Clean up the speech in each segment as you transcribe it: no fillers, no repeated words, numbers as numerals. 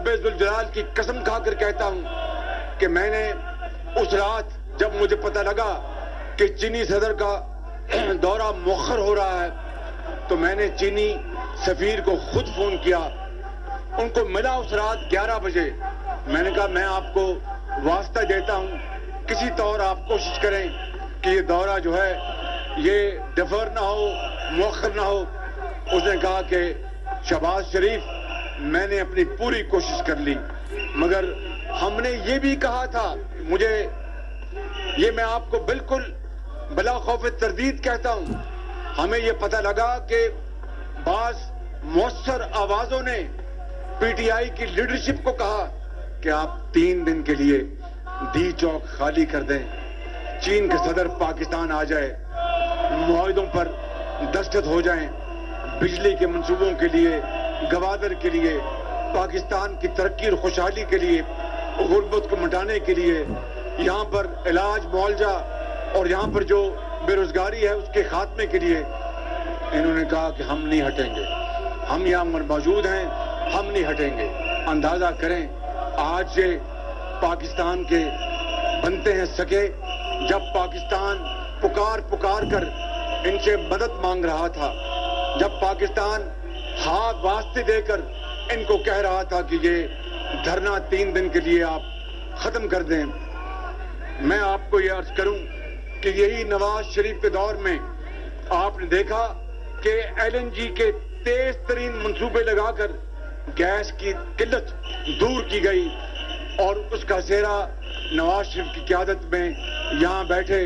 रब्बे जुल जलाल की कसम खाकर कहता हूं कि मैंने उस रात जब मुझे पता लगा कि चीनी सदर का दौरा मुअख्खर हो रहा है, तो मैंने चीनी सफीर को खुद फोन किया। उनको मिला उस रात 11 बजे। मैंने कहा मैं आपको वास्ता देता हूं, किसी तौर आप कोशिश करें कि ये दौरा जो है ये डिफर ना हो, मुअख्खर ना हो। उसने कहा कि शहबाज शरीफ, मैंने अपनी पूरी कोशिश कर ली, मगर हमने ये भी कहा था, मुझे ये मैं आपको बिल्कुल बला खौफ तरदीद कहता हूं, हमें ये पता लगा कि बाज मौसर आवाजों ने पीटीआई की लीडरशिप को कहा कि आप 3 दिन के लिए दी चौक खाली कर दें, चीन के सदर पाकिस्तान आ जाए, मुआहिदों पर दस्तखत हो जाएं, बिजली के मंसूबों के लिए, गवादर के लिए, पाकिस्तान की तरक्की और खुशहाली के लिए, गुर्बत को मिटाने के लिए, यहाँ पर इलाज मुआवजा और यहाँ पर जो बेरोजगारी है उसके खात्मे के लिए। इन्होंने कहा कि हम नहीं हटेंगे, हम यहाँ मौजूद हैं, हम नहीं हटेंगे। अंदाजा करें आज से पाकिस्तान के बनते हैं सके, जब पाकिस्तान पुकार पुकार कर इनसे मदद मांग रहा था, जब पाकिस्तान हाथ वास्ते देकर इनको कह रहा था कि ये धरना 3 दिन के लिए आप खत्म कर दें। मैं आपको ये अर्ज करूं कि यही नवाज शरीफ के दौर में आपने देखा कि एलएनजी के तेज तरीन मंसूबे लगाकर गैस की किल्लत दूर की गई और उसका सेहरा नवाज शरीफ की क़यादत में यहाँ बैठे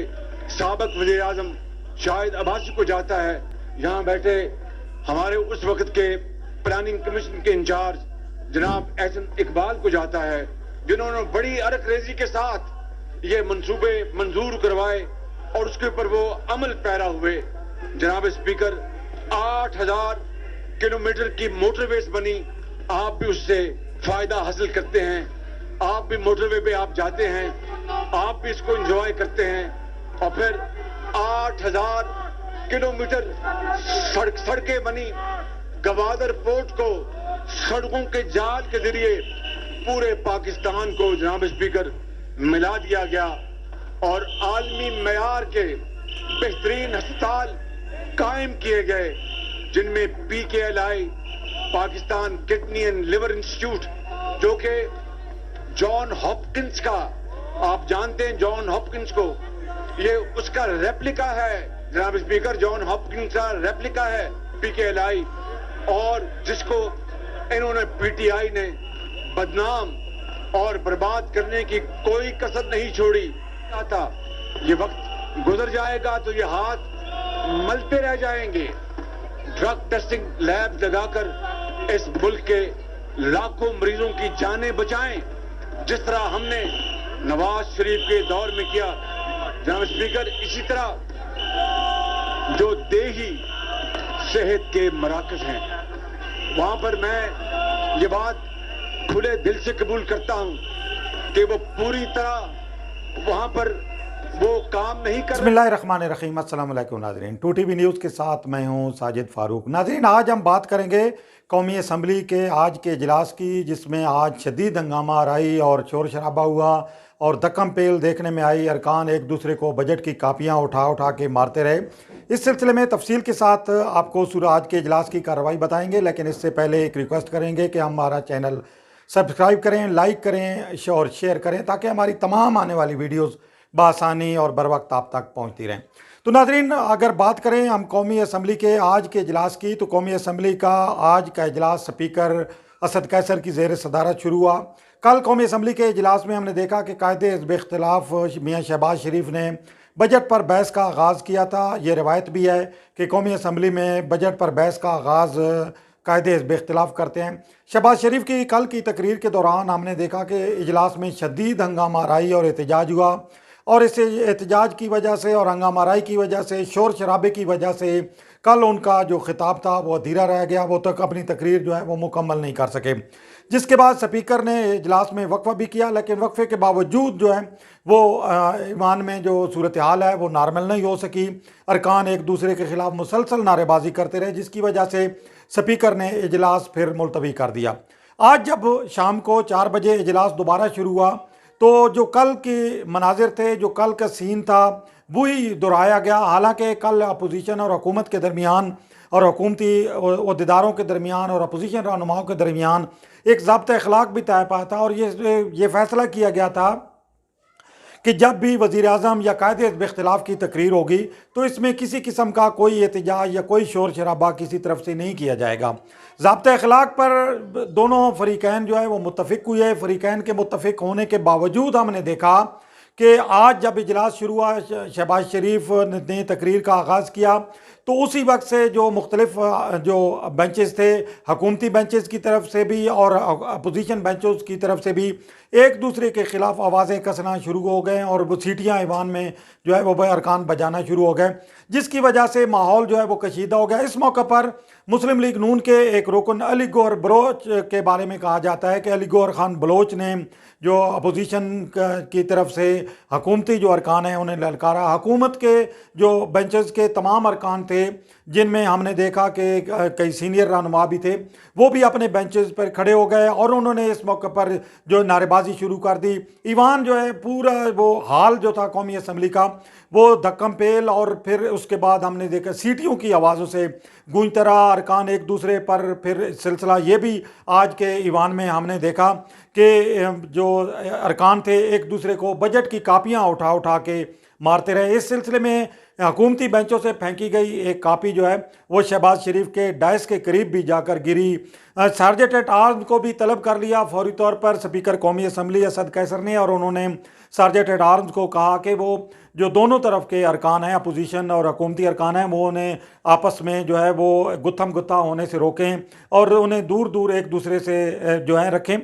साबिक़ वज़ीर आज़म शाहिद अब्बासी को जाता है, यहाँ बैठे हमारे उस वक्त के प्लानिंग कमीशन के इंचार्ज जनाब एहसन इकबाल को जाता है, जिन्होंने बड़ी अरकरेजी के साथ ये मंसूबे मंजूर करवाए और उसके ऊपर वो अमल पैरा हुए। जनाब स्पीकर, 8000 किलोमीटर की मोटरवेज बनी, आप भी उससे फायदा हासिल करते हैं, आप भी मोटरवे पे आप जाते हैं, आप भी इसको एंजॉय करते हैं। और फिर 8000 किलोमीटर सड़कें बनी, गवादर पोर्ट को सड़कों के जाल के जरिए पूरे पाकिस्तान को जनाब स्पीकर मिला दिया गया और आलमी मयार के बेहतरीन अस्पताल कायम किए गए, जिनमें PKLI Pakistan kidney and liver institute, जो कि जॉन हॉपकिंस का, आप जानते हैं जॉन हॉपकिंस को, ये उसका रेप्लिका है जनाब स्पीकर, जॉन हॉपकिंस का रेप्लिका है PKLI, और जिसको इन्होंने PTI ने बदनाम और बर्बाद करने की कोई कसर नहीं छोड़ी था। ये वक्त गुजर जाएगा तो ये हाथ मलते रह जाएंगे। ड्रग टेस्टिंग लैब लगाकर इस मुल्क के लाखों मरीजों की जानें बचाएं, जिस तरह हमने नवाज शरीफ के दौर में किया। जनाब स्पीकर, इसी तरह जो देही सेहत के मराकज हैं, वहां पर मैं ये बात खुले दिल से कबूल करता हूं कि वो पूरी तरह वहां पर वो काम नहीं कर रहे। बिस्मिल्लाहिर्रहमानिर्रहीम, अस्सलाम वालेकुम नाज़रीन, 2TV न्यूज़ के साथ मैं हूं साजिद फारूक। नाज़रीन, आज हम बात करेंगे कौमी असम्बली के आज के इजलास की, जिसमें आज शदीद हंगामा आराई और शोर शराबा हुआ और दक्कम पेल देखने में आई। अरकान एक दूसरे को बजट की कापियाँ उठा उठा के मारते रहे। इस सिलसिले में तफसील के साथ आपको आज के इजलास की कार्रवाई बताएंगे, लेकिन इससे पहले एक रिक्वेस्ट करेंगे कि हमारा चैनल सब्सक्राइब करें, लाइक करें और शेयर करें, ताकि हमारी तमाम आने वाली वीडियोस बआसानी और बर वक्त आप तक पहुंचती रहें। तो नाज़रीन, अगर बात करें हम कौमी असम्बली के आज के इजलास की, तो कौमी असम्बली का आज का इजलास स्पीकर असद कैसर की ज़ेर सदारत शुरू हुआ। कल कौमी असम्बली के इजलास में हमने देखा कि कायदे हिज़्ब इख्तिलाफ मियाँ शहबाज शरीफ ने बजट पर बहस का आगाज़ किया था। ये रवायत भी है कि कौमी असम्बली में बजट पर बहस का आगाज़ कायदे हिज़्ब इख्तिलाफ करते हैं। शहबाज शरीफ की कल की तकरीर के दौरान हमने देखा कि इजलास में शदीद हंगामा आराई और एहतजाज हुआ, और इस एहतजाज की वजह से और हंगामा आराई की वजह से, शोर शराबे की वजह से कल उनका जो खिताब था वो अधूरा रह गया। वो तक अपनी तकरीर जो है वो मुकम्मल नहीं कर सके, जिसके बाद स्पीकर ने इजलास में वक्फा भी किया, लेकिन वक्फे के बावजूद जो है वो ईवान में जो सूरत हाल है वो नॉर्मल नहीं हो सकी। अरकान एक दूसरे के ख़िलाफ़ मुसलसल नारेबाजी करते रहे, जिसकी वजह से स्पीकर ने इजलास फिर मुलतवी कर दिया। आज जब शाम को 4 बजे इजलास दोबारा शुरू हुआ तो जो कल के मनाजिर थे, जो कल का सीन था, वही दोहराया गया। हालांकि कल अपोजिशन और हुकूमत के दरमियान और हुकूमती अहदेदारों के दरमियान और अपोजिशन रहनुमाओं के दरमियान एक ज़ाब्ता अखलाक भी तय पाया था और ये फैसला किया गया था कि जब भी वज़ीर आज़म या कायदे हिज़्ब इख्तिलाफ की तकरीर होगी तो इसमें किसी किस्म का कोई एहतजाज या कोई शोर शराबा किसी तरफ से नहीं किया जाएगा। ज़ाब्ता अखलाक पर दोनों फ़रीक़ैन जो है वो मुत्तफ़िक हुए। फ़रीक़ैन के मुत्तफ़िक होने के बावजूद हमने देखा कि आज जब इजलास शुरू हुआ, शहबाज शरीफ ने तकरीर का आगाज़ किया तो उसी वक्त से जो मुख्तलिफ जो बेंचेस थे, हुकूमती बेंचेस की तरफ से भी और अपोजिशन बेंचों की तरफ से भी एक दूसरे के ख़िलाफ़ आवाज़ें कसना शुरू हो गए और वो सीटियाँ ईवान में जो है वो अरकान बजाना शुरू हो गए, जिसकी वजह से माहौल जो है वो कशीदा हो गया। इस मौके पर मुस्लिम लीग नून के एक रुकन अली गौहर बलोच के बारे में कहा जाता है कि अली गौहर खान बलोच ने जो अपोजिशन की तरफ से हुकूमती जो अरकान हैं उन्हें ललकारा। हुकूमत के जो बेंचेस के तमाम अरकान थे, जिनमें हमने देखा कि कई सीनियर रहनुमा भी थे, वो भी अपने बेंचेस पर खड़े हो गए और उन्होंने इस मौके पर जो नारेबाजी शुरू कर दी। ईवान जो है पूरा वो हाल जो था कौमी असम्बली का वो धक्कम पेल और फिर उसके बाद हमने देखा सीटियों की आवाज़ों से गूंजता रहा, अरकान एक दूसरे पर फिर सिलसिला ये भी आज के ईवान में हमने देखा कि जो अरकान थे एक दूसरे को बजट की कापियाँ उठा उठा के मारते रहे। इस सिलसिले में हुकूमती बेंचों से फेंकी गई एक कापी जो है वो शहबाज शरीफ के डायस के करीब भी जाकर गिरी। सार्जेंट एट आर्म्स को भी तलब कर लिया फौरी तौर पर स्पीकर कौमी असम्बली असद कैसर ने, और उन्होंने सार्जेंट एट आर्म्स को कहा कि वो जो दोनों तरफ के अरकान हैं, अपोजिशन और हुकूमती अरकान हैं, वो उन्हें आपस में जो है वो गुत्थम गुत्था होने से रोकें और उन्हें दूर दूर एक दूसरे से जो है रखें।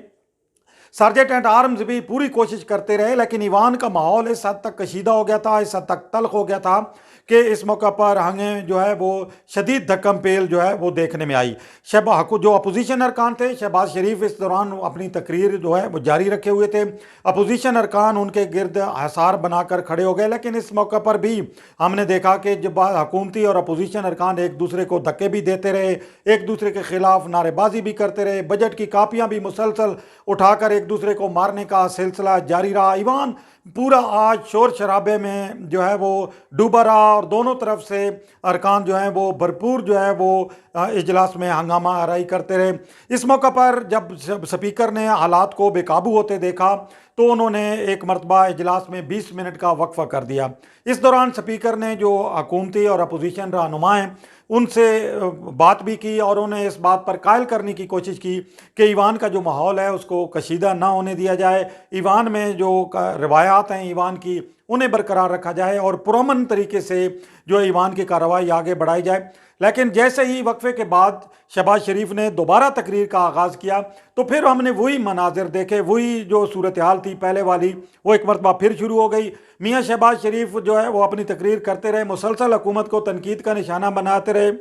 सार्जेंट एट आर्म्स भी पूरी कोशिश करते रहे, लेकिन ईवान का माहौल इस हद तक कशीदा हो गया था, इस हद तक तल्ख हो गया था कि इस मौका पर हमें जो है वो शदीद धक्कम पेल जो है वो देखने में आई। जो अपोजिशन अरकान थे, शहबाज शरीफ इस दौरान अपनी तकरीर जो है वो जारी रखे हुए थे, अपोजिशन अरकान उनके गिर्द हसार बनाकर खड़े हो गए। लेकिन इस मौका पर भी हमने देखा कि जब हुकूमती और अपोजिशन अरकान एक दूसरे को धक्के भी देते रहे, एक दूसरे के खिलाफ नारेबाजी भी करते रहे, बजट की कापियाँ भी मुसलसल उठाकर एक दूसरे को मारने का सिलसिला जारी रहा। ईवान पूरा आज शोर शराबे में जो है वो डूबा रहा और दोनों तरफ से अरकान जो हैं वो भरपूर जो है वो इजलास में हंगामा आराई करते रहे। इस मौका पर जब स्पीकर ने हालात को बेकाबू होते देखा तो उन्होंने एक मरतबा इजलास में 20 मिनट का वक्फा कर दिया। इस दौरान स्पीकर ने जो हुकूमती और अपोजिशन रहनुमा हैं उनसे बात भी की और उन्हें इस बात पर कायल करने की कोशिश की कि ईवान का जो माहौल है उसको कशीदा ना होने दिया जाए, ईवान में जो रवायात हैं ईवान की उन्हें बरकरार रखा जाए और पुरअमन तरीके से जो ईवान की कार्रवाई आगे बढ़ाई जाए। लेकिन जैसे ही वक्फे के बाद शहबाज शरीफ ने दोबारा तकरीर का आगाज़ किया तो फिर हमने वही मनाजिर देखे, वही जो सूरत हाल थी पहले वाली वो एक मरतबा फिर शुरू हो गई। मियाँ शहबाज शरीफ जो है वो अपनी तकरीर करते रहे, मुसलसल हुकूमत को तनकीद का निशाना बनाते रहे।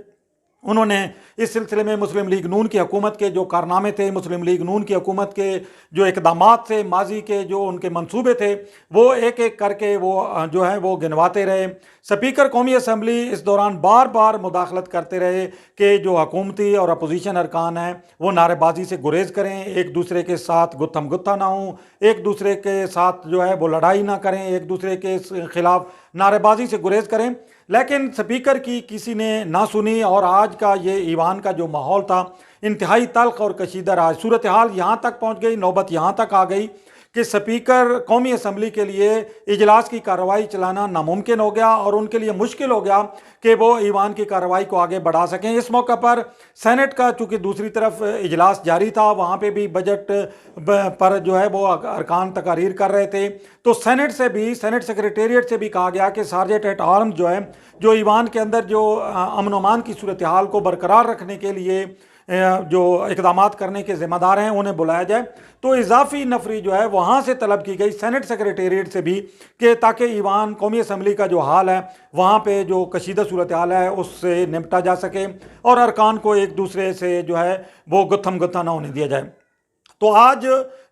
उन्होंने इस सिलसिले में मुस्लिम लीग नून की हुकूमत के जो कारनामे थे, मुस्लिम लीग नून की हुकूमत के जो इकदामात थे, माजी के जो उनके मंसूबे थे, वो एक एक करके वो जो है वो गिनवाते रहे। स्पीकर कौमी असम्बली इस दौरान बार बार मुदाखलत करते रहे कि जो हुकूमती और अपोजिशन अरकान हैं वो नारेबाजी से गुरेज करें, एक दूसरे के साथ गुत्थम गुत्था ना हों, एक दूसरे के साथ जो है वो लड़ाई ना करें, एक दूसरे के खिलाफ नारेबाजी से गुरेज करें। लेकिन स्पीकर की किसी ने ना सुनी और आज का ये ईवान का जो माहौल था इंतहाई तल्ख और कशीदा रहा। सूरत हाल यहाँ तक पहुँच गई, नौबत यहाँ तक आ गई कि स्पीकर कौमी असम्बली के लिए इजलास की कार्रवाई चलाना नामुमकिन हो गया और उनके लिए मुश्किल हो गया कि वो ईवान की कार्रवाई को आगे बढ़ा सकें। इस मौका पर सेनेट का चूँकि दूसरी तरफ इजलास जारी था, वहाँ पे भी बजट पर जो है वो अरकान तकारीर कर रहे थे, तो सेनेट से भी, सेनेट सेक्रेटेरिएट से भी कहा गया कि सार्जेंट एट आर्म्स जो है जो ईवान के अंदर जो अमन अमान की सूरत हाल को बरकरार रखने के लिए जो इक़दामात करने के ज़िम्मेदार हैं उन्हें बुलाया जाए। तो इजाफी नफरी जो है वहाँ से तलब की गई सेनेट सेक्रेटेरिएट से भी कि ताकि ईवान कौमी असम्बली का जो हाल है वहाँ पे जो कशीदा सूरत हाल है उससे निपटा जा सके और अरकान को एक दूसरे से जो है वो गुत्थम गुत्था ना होने दिया जाए। तो आज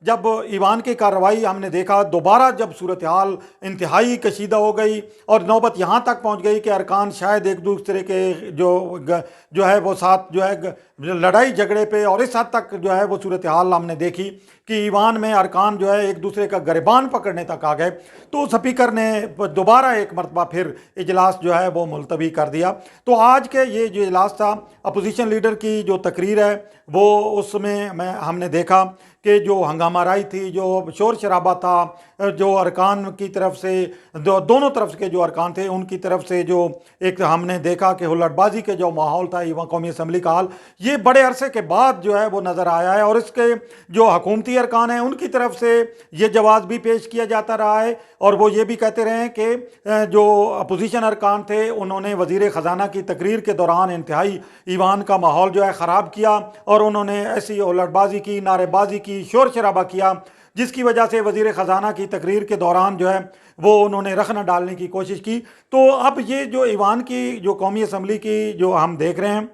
जब ईवान की कार्रवाई हमने देखा, दोबारा जब सूरत हाल इंतहाई कशीदा हो गई और नौबत यहाँ तक पहुँच गई कि अरकान शायद एक दूसरे के जो है वो साथ जो है लड़ाई झगड़े पे, और इस हद तक जो है वो सूरत हाल हमने देखी कि ईवान में अरकान जो है एक दूसरे का गिरबान पकड़ने तक आ गए। तो स्पीकर ने दोबारा एक मरतबा फिर इजलास जो है वो मुलतवी कर दिया। तो आज के ये जो इजलास था, अपोजिशन लीडर की जो तकरीर है वो उसमें हमने देखा कि जो हंगामाराई थी, जो शोर शराबा था, जो अरकान की तरफ से दोनों तरफ के जो अरकान थे उनकी तरफ से जो एक हमने देखा कि हुल्लड़बाजी के जो माहौल था ईवान कौमी असम्बली का हाल, ये बड़े अरसे के बाद जो है वो नज़र आया है। और इसके जो हुकूमती अरकान हैं उनकी तरफ से ये जवाब भी पेश किया जाता रहा है और वो ये भी कहते रहे हैं कि जो अपोजिशन अरकान थे उन्होंने वज़ीर ख़जाना की तकरीर के दौरान इंतहाई ईवान का माहौल जो है ख़राब किया और उन्होंने ऐसी हुल्लड़बाजी की, नारेबाजी की, शोर शराबा किया, जिसकी वजह से वज़ीर ख़जाना की तकरीर के दौरान जो है वो उन्होंने रखना डालने की कोशिश की। तो अब ये जो ईवान की जो कौमी असम्बली की जो हम देख रहे हैं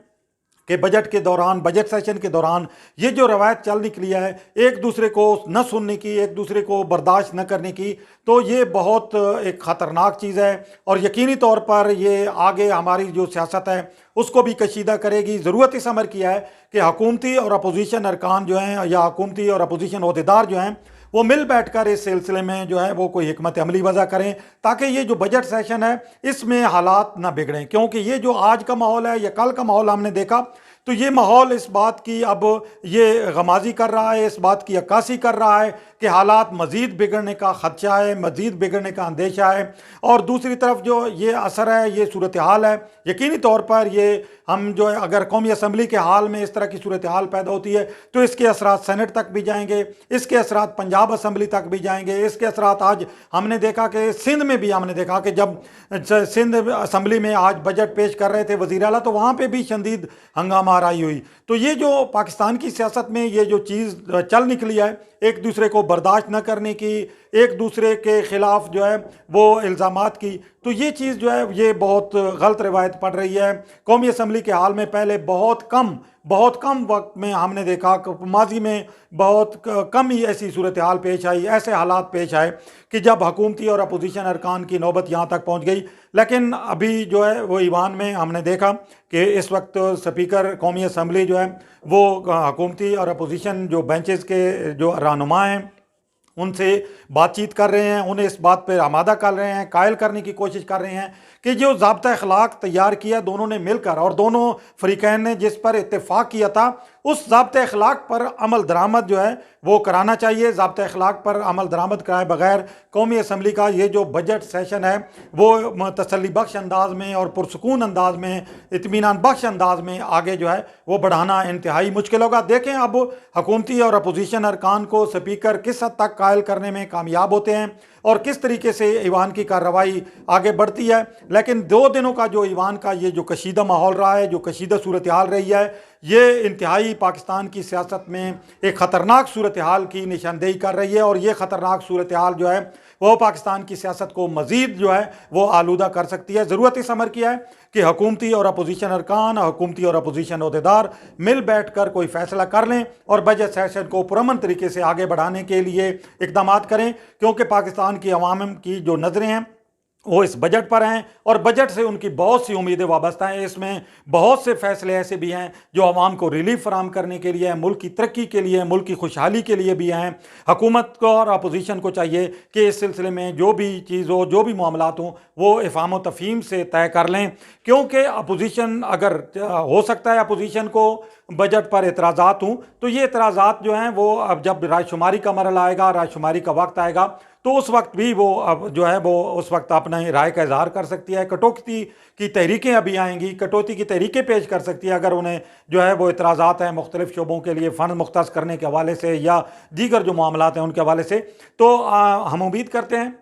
कि बजट के दौरान, बजट सेशन के दौरान ये जो रवायत चल निकली है एक दूसरे को न सुनने की, एक दूसरे को बर्दाश्त न करने की, तो ये बहुत एक ख़तरनाक चीज़ है और यकीनी तौर पर ये आगे हमारी जो सियासत है उसको भी कशीदा करेगी। ज़रूरत इस अमर की है कि हुकूमती और अपोजिशन अरकान जो हैं या हुकूमती और अपोजिशन ओहदेदार जो हैं वो मिल बैठकर इस सिलसिले में जो है वो कोई हिकमत अमली वज़ा करें ताकि ये जो बजट सेशन है इसमें हालात ना बिगड़ें। क्योंकि ये जो आज का माहौल है या कल का माहौल हमने देखा तो ये माहौल इस बात की अब ये गमाजी कर रहा है, इस बात की अक्कासी कर रहा है कि हालात मज़ीद बिगड़ने का ख़दशा है, मज़ीद बिगड़ने का अंदेशा है। और दूसरी तरफ जो ये असर है, ये सूरत हाल है, यकीनी तौर पर ये हम जो है अगर कौमी असम्बली के हाल में इस तरह की सूरत हाल पैदा होती है तो इसके असरात सेनेट तक भी जाएंगे, इसके असरात पंजाब असम्बली तक भी जाएंगे, इसके असरात आज हमने देखा कि सिंध में भी हमने देखा कि जब सिंध असम्बली में आज बजट पेश कर रहे थे वज़ीर आला तो वहाँ पर भी शदीद हंगामा आई हुई। तो ये जो पाकिस्तान की सियासत में ये जो चीज़ चल निकली है एक दूसरे को बर्दाश्त न करने की, एक दूसरे के ख़िलाफ़ जो है वो इल्ज़ामात की, तो ये चीज़ जो है ये बहुत गलत रवायत पड़ रही है। कौमी असम्बली के हाल में पहले बहुत कम वक्त में हमने देखा कि माजी में बहुत कम ही ऐसी सूरत हाल पेश आई, ऐसे हालात पेश आए कि जब हुकूमती और अपोजिशन अरकान की नौबत यहाँ तक पहुँच गई। लेकिन अभी जो है वो ईवान में हमने देखा कि इस वक्त स्पीकर कौमी असम्बली जो है वो हुकूमती और अपोजिशन जो बेंचेस के जो रहनुमा हैं उनसे बातचीत कर रहे हैं, उन्हें इस बात पर आमादा कर रहे हैं, कायल करने की कोशिश कर रहे हैं कि जो ज़ाब्ता अखलाक तैयार किया दोनों ने मिलकर और दोनों फ़रीक़ैन ने जिस पर इत्तेफाक किया था उस ज़ाब्ता अखलाक पर अमल दरामद जो है वो कराना चाहिए। ज़ाब्ता अखलाक पर अमल दरामद कराए बगैर कौमी असम्बली का ये जो बजट सेशन है वो तसल्ली बख्श अंदाज में और पुरसकून अंदाज में, इत्मीनान बख्श अंदाज में आगे जो है वो बढ़ाना इंतहाई मुश्किल होगा। देखें अब हुकूमती और अपोजिशन अरकान को स्पीकर किस हद तक कायल करने में कामयाब होते हैं और किस तरीके से ईवान की कार्रवाई आगे बढ़ती है। लेकिन 2 दिनों का जो ईवान का ये जो कशीदा माहौल रहा है, जो कशीदा सूरत हाल रही है, ये इंतहाई पाकिस्तान की सियासत में एक ख़तरनाक सूरत हाल की निशानदेही कर रही है और ये ख़तरनाक सूरत हाल जो है वो पाकिस्तान की सियासत को मज़ीद जो है वो आलूदा कर सकती है। ज़रूरत इस अमर की है कि हुकूमती और अपोजिशन अरकान, हुकूमती और अपोजिशन ओहदेदार मिल बैठ कर कोई फ़ैसला कर लें और बजट सेशन को पुरअमन तरीके से आगे बढ़ाने के लिए इक़दाम करें। क्योंकि पाकिस्तान की अवाम की जो नज़रें हैं वो इस बजट पर हैं और बजट से उनकी बहुत सी उम्मीदें वाबस्ता हैं। इसमें बहुत से फैसले ऐसे भी हैं जो आवाम को रिलीफ फराम करने के लिए, मुल्क की तरक्की के लिए, मुल्क की खुशहाली के लिए भी हैं। हुकूमत को और अपोजिशन को चाहिए कि इस सिलसिले में जो भी चीज़ हो, जो भी मामलात हों वो इफ़ाम व तफ़हीम से तय कर लें। क्योंकि अपोजिशन अगर हो सकता है अपोजिशन को बजट पर एतराज़ात हों तो ये एतराज़ात जो हैं वो अब जब रायशुमारी का मरहला आएगा, रायशुमारी का वक्त आएगा तो उस वक्त भी वो अब जो है वो उस वक्त अपना राय का इजहार कर सकती है। कटौती की तहरीकें अभी आएंगी, कटौती की तहरीकें पेश कर सकती है अगर उन्हें जो है वो एतराज़ात हैं मुख्तलिफ़ शोबों के लिए फ़ंड मुख्तस करने के हवाले से या दीगर जो मामलात हैं उनके हवाले से। तो हम उम्मीद करते हैं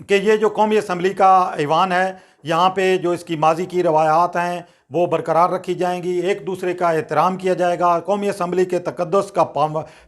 कि ये जो कौमी असम्बली का ईवान है यहाँ पे जो इसकी माजी की रवायात हैं वो बरकरार रखी जाएंगी, एक दूसरे का एहतराम किया जाएगा, कौमी असम्बली के तकद्दुस का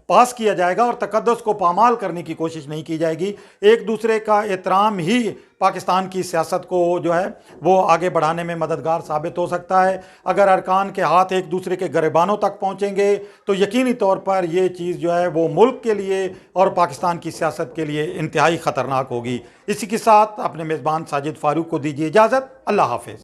पास किया जाएगा और तकद्दुस को पामाल करने की कोशिश नहीं की जाएगी। एक दूसरे का एहतराम ही पाकिस्तान की सियासत को जो है वो आगे बढ़ाने में मददगार साबित हो सकता है। अगर अरकान के हाथ एक दूसरे के गिरेबानों तक पहुंचेंगे तो यकीनी तौर पर ये चीज़ जो है वो मुल्क के लिए और पाकिस्तान की सियासत के लिए इंतहाई ख़तरनाक होगी। इसी के साथ अपने मेज़बान साजिद फ़ारूक को दीजिए इजाज़त। अल्लाह हाफ़िज़।